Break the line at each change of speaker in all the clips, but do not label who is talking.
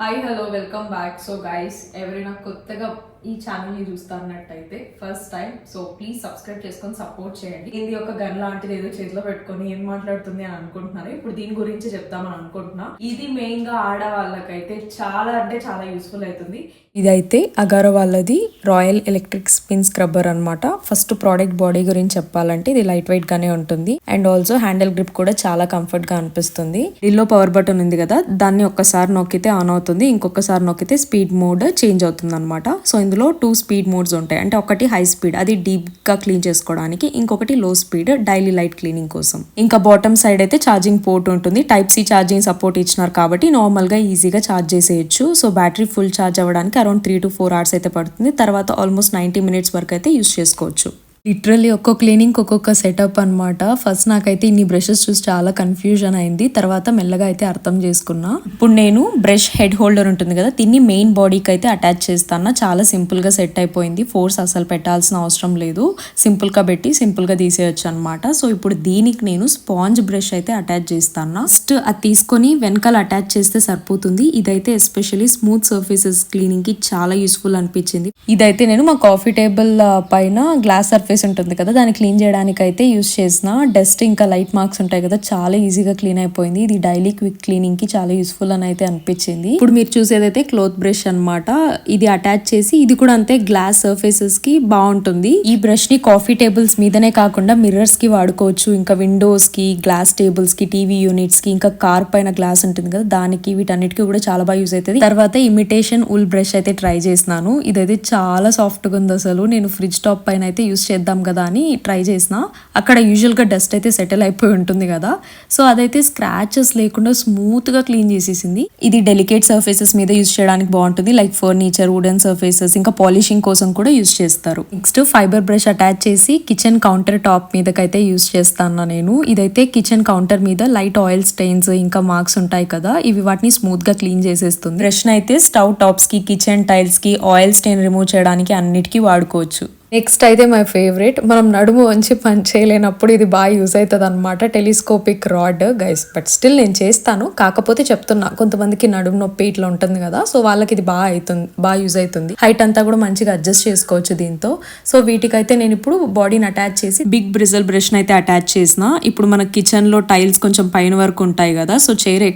Hi hello welcome back. So guys ఎవరైనా కొత్తగా ఈ ఛానల్ని చూస్తున్నట్టయితే first time so please subscribe చేసుకొని సపోర్ట్ చేయండి. ఇది ఒక గన్ లాంటిది ఏదో చేతిలో పెట్టుకొని ఏం మాట్లాడుతుంది అని అనుకుంటున్నారు. ఇప్పుడు దీని గురించి చెప్తామని అనుకుంటున్నా. ఇది మెయిన్ గా ఆడవాళ్ళకైతే చాలా అంటే చాలా యూస్ఫుల్ అవుతుంది. ఇదైతే అగారో వాళ్ళది రాయల్ ఎలక్ట్రిక్ స్పిన్ స్క్రబ్బర్ అనమాట. ఫస్ట్ ప్రోడక్ట్ బాడీ గురించి చెప్పాలంటే ఇది లైట్ వెయిట్ గానే ఉంటుంది అండ్ ఆల్సో హ్యాండిల్ గ్రిప్ కూడా చాలా కంఫర్ట్ గా అనిపిస్తుంది. దీనిలో పవర్ బటన్ ఉంది కదా, దాన్ని ఒక్కసారి నొక్కితే ఆన్ అవుతుంది, ఇంకొకసారి నొక్కితే స్పీడ్ మోడ్ చేంజ్ అవుతుంది అనమాట. సో ఇందులో 2 స్పీడ్ మోడ్స్ ఉంటాయి. అంటే ఒకటి హై స్పీడ్, అది డీప్ గా క్లీన్ చేసుకోవడానికి, ఇంకొకటి లో స్పీడ్ డైలీ లైట్ క్లీనింగ్ కోసం. ఇంకా బాటమ్ సైడ్ అయితే ఛార్జింగ్ పోర్ట్ ఉంటుంది. టైప్ సి ఛార్జింగ్ సపోర్ట్ ఇచ్చినారు కాబట్టి నార్మల్ గా ఈజీగా ఛార్జ్ చేసేయచ్చు. సో బ్యాటరీ ఫుల్ ఛార్జ్ అవ్వడానికి అరౌండ్ 3 to 4 hours అయితే పడుతుంది. తర్వాత ఆల్మోస్ట్ 90 minutes వరకు అయితే యూస్ చేసుకోవచ్చు. లిటరల్లీ ఒక్కొక్క క్లీనింగ్ ఒక్కొక్క సెటప్ అనమాట. ఫస్ట్ నాకైతే ఇన్ని బ్రషెస్ చూసి చాలా కన్ఫ్యూజన్ అయింది. తర్వాత మెల్లగా అయితే అర్థం చేసుకున్నా. ఇప్పుడు నేను బ్రష్ హెడ్ హోల్డర్ ఉంటుంది కదా, దీన్ని మెయిన్ బాడీకి అయితే అటాచ్ చేస్తాను. చాలా సింపుల్ గా సెట్ అయిపోయింది. ఫోర్స్ అసలు పెట్టాల్సిన అవసరం లేదు. సింపుల్ గా పెట్టి సింపుల్ గా తీసేయచ్చు అనమాట. సో ఇప్పుడు దీనికి నేను స్పాంజ్ బ్రష్ అయితే అటాచ్ చేస్తాను. ఫస్ట్ అది తీసుకొని వెనకాల అటాచ్ చేస్తే సరిపోతుంది. ఇదైతే ఎస్పెషల్లీ స్మూత్ సర్ఫేసెస్ క్లీనింగ్ కి చాలా యూస్ఫుల్ అనిపించింది. ఇదైతే నేను మా కాఫీ టేబుల్ పైన గ్లాస్ సర్ఫేస్ ఉంటుంది కదా, దాన్ని క్లీన్ చేయడానికి అయితే యూస్ చేసిన. డస్ట్ ఇంకా లైట్ మార్క్స్ ఉంటాయి కదా, చాలా ఈజీగా క్లీన్ అయిపోయింది. ఇది డైలీ క్విక్ క్లీనింగ్ కి చాలా యూస్ఫుల్ అని అయితే అనిపించింది. ఇప్పుడు మీరు చూసేదైతే క్లోత్ బ్రష్ అనమాట. ఇది అటాచ్ చేసి ఇది కూడా అంతే గ్లాస్ సర్ఫేసెస్ కి బాగుంటుంది. ఈ బ్రష్ ని కాఫీ టేబుల్స్ మీదనే కాకుండా మిర్రర్స్ కి వాడుకోవచ్చు. ఇంకా విండోస్ కి, గ్లాస్ టేబుల్స్ కి, టీవీ యూనిట్స్ కి, ఇంకా కార్ పైన గ్లాస్ ఉంటుంది కదా దానికి, వీటన్నిటికీ కూడా చాలా బాగా యూస్ అవుతుంది. తర్వాత ఇమిటేషన్ ఉల్ బ్రష్ అయితే ట్రై చేసినాను. ఇదైతే చాలా సాఫ్ట్ గా ఉంది. అసలు నేను ఫ్రిడ్జ్ టాప్ పైన అయితే యూస్ చేద్దాం కదా అని ట్రై చేసిన. అక్కడ యూజువల్ గా డస్ట్ అయితే సెటిల్ అయిపోయి ఉంటుంది కదా, సో అదైతే స్క్రాచెస్ లేకుండా స్మూత్ గా క్లీన్ చేసేసింది. ఇది డెలికేట్ సర్ఫేసెస్ మీద యూస్ చేయడానికి బాగుంటుంది. లైక్ ఫర్నిచర్, వుడెన్ సర్ఫేసెస్, ఇంకా పాలిషింగ్ కోసం కూడా యూస్ చేస్తారు. నెక్స్ట్ ఫైబర్ బ్రష్ అటాచ్ చేసి కిచెన్ కౌంటర్ టాప్ మీదకైతే యూస్ చేస్తాను నేను. ఇదైతే కిచెన్ కౌంటర్ మీద లైట్ ఆయిల్ స్టెయిన్స్ ఇంకా మార్క్స్ ఉంటాయి కదా, ఇవి వాటిని స్మూత్ గా క్లీన్ చేసేస్తుంది. బ్రష్ అయితే స్టవ్ టాప్స్ కి, కిచెన్ టైల్స్ కి, ఆయిల్ స్టెయిన్ రిమూవ్ చేయడానికి అన్నిటికీ వాడుకోవచ్చు. నెక్స్ట్ అయితే మై ఫేవరెట్, మనం నడుము వంచి పని చేయలేనప్పుడు ఇది బాగా యూజ్ అవుతుంది అనమాట. Telescopic rod guys, but still నేను చేస్తాను. కాకపోతే చెప్తున్నా, కొంతమందికి నడుము నొప్పి ఇట్లా ఉంటుంది కదా, సో వాళ్ళకి ఇది బాగా యూజ్ అవుతుంది. హైట్ అంతా కూడా మంచిగా అడ్జస్ట్ చేసుకోవచ్చు దీంతో. సో వీటికైతే నేను ఇప్పుడు బాడీని అటాచ్ చేసి బిగ్ బ్రిజల్ బ్రష్ అయితే అటాచ్ చేసిన. ఇప్పుడు మన కిచెన్ లో టైల్స్ కొంచెం పైన వరకు ఉంటాయి కదా, సో చైర్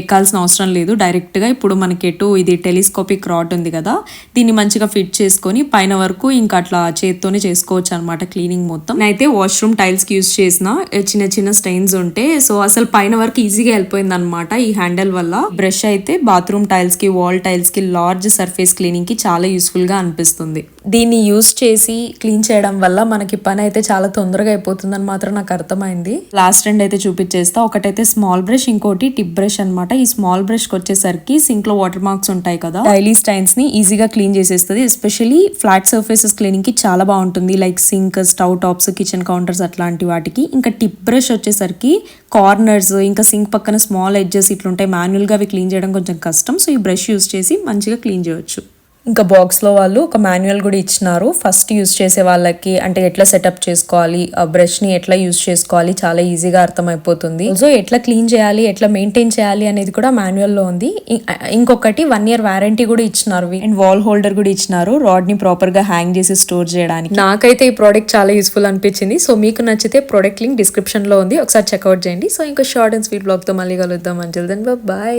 ఎక్కాల్సిన అవసరం లేదు. డైరెక్ట్ గా ఇప్పుడు మనకి ఎటు ఇది టెలిస్కోపిక్ రాడ్ ఉంది కదా, దీన్ని మంచిగా ఫిట్ చేసుకొని పైన వరకు ఇంకా అట్లా చేత్తోనే చేసుకోవచ్చు అనమాట క్లీనింగ్ మొత్తం. అయితే వాష్రూమ్ టైల్స్ కి యూస్ చేసిన చిన్న చిన్న స్టెయిన్స్ ఉంటే, సో అసలు పైన వరకు ఈజీగా వెళ్ళిపోయింది అనమాట ఈ హ్యాండిల్ వల్ల. బ్రష్ అయితే బాత్రూమ్ టైల్స్ కి, వాల్ టైల్స్ కి, లార్జ్ సర్ఫేస్ క్లీనింగ్ కి చాలా యూస్ఫుల్ గా అనిపిస్తుంది. దీన్ని యూస్ చేసి క్లీన్ చేయడం వల్ల మనకి పని అయితే చాలా తొందరగా అయిపోతుంది అని మాత్రం నాకు అర్థమైంది. లాస్ట్ రెండు అయితే చూపించేస్తా. ఒకటైతే స్మాల్ బ్రష్, ఇంకోటి టిప్ బ్రష్ అనమాట. ఈ స్మాల్ బ్రష్ కి వచ్చేసరికి సింక్ లో వాటర్ మార్క్స్ ఉంటాయి కదా, డైలీ స్టైన్స్ ని ఈజీగా క్లీన్ చేసేస్తుంది. ఎస్పెషల్లీ ఫ్లాట్ సర్ఫేసెస్ క్లీనింగ్ కి చాలా బాగుంటుంది. Like sink, stove tops, kitchen counters అట్లాంటి వాటికి. ఇంకా టిప్ బ్రష్ వచ్చేసరికి కార్నర్స్, ఇంకా సింక్ పక్కన స్మాల్ ఎడ్జెస్ ఇట్లుంటాయి, మాన్యువల్ గా అవి క్లీన్ చేయడం కొంచెం కష్టం. సో ఈ బ్రష్ యూస్ చేసి మంచిగా క్లీన్ చేయొచ్చు. ఇంకా బాక్స్ లో వాళ్ళు ఒక మాన్యువల్ కూడా ఇచ్చినారు. ఫస్ట్ యూస్ చేసే వాళ్ళకి అంటే ఎట్లా సెటప్ చేసుకోవాలి, ఆ బ్రష్ ని ఎట్లా యూస్ చేసుకోవాలి, చాలా ఈజీగా అర్థమైపోతుంది. సో ఎట్లా క్లీన్ చేయాలి, ఎట్లా మెయింటైన్ చేయాలి అనేది కూడా మాన్యువల్ లో ఉంది. ఇంకొకటి 1 year వారంటీ కూడా ఇచ్చినారు. అండ్ వాల్ హోల్డర్ కూడా ఇచ్చినారు, రాడ్ ని ప్రాపర్ గా హ్యాంగ్ చేసి స్టోర్ చేయడానికి. నాకైతే ఈ ప్రోడక్ట్ చాలా యూస్ఫుల్ అనిపించింది. సో మీకు నచ్చితే ప్రోడక్ట్ లింక్ డిస్క్రిప్షన్ లో ఉంది, ఒకసారి చెక్అవుట్ చేయండి. సో ఇంకా షార్ట్ అండ్ స్వీట్ బ్లాగ్ తో మళ్ళీ కలుద్దాం. Until then by.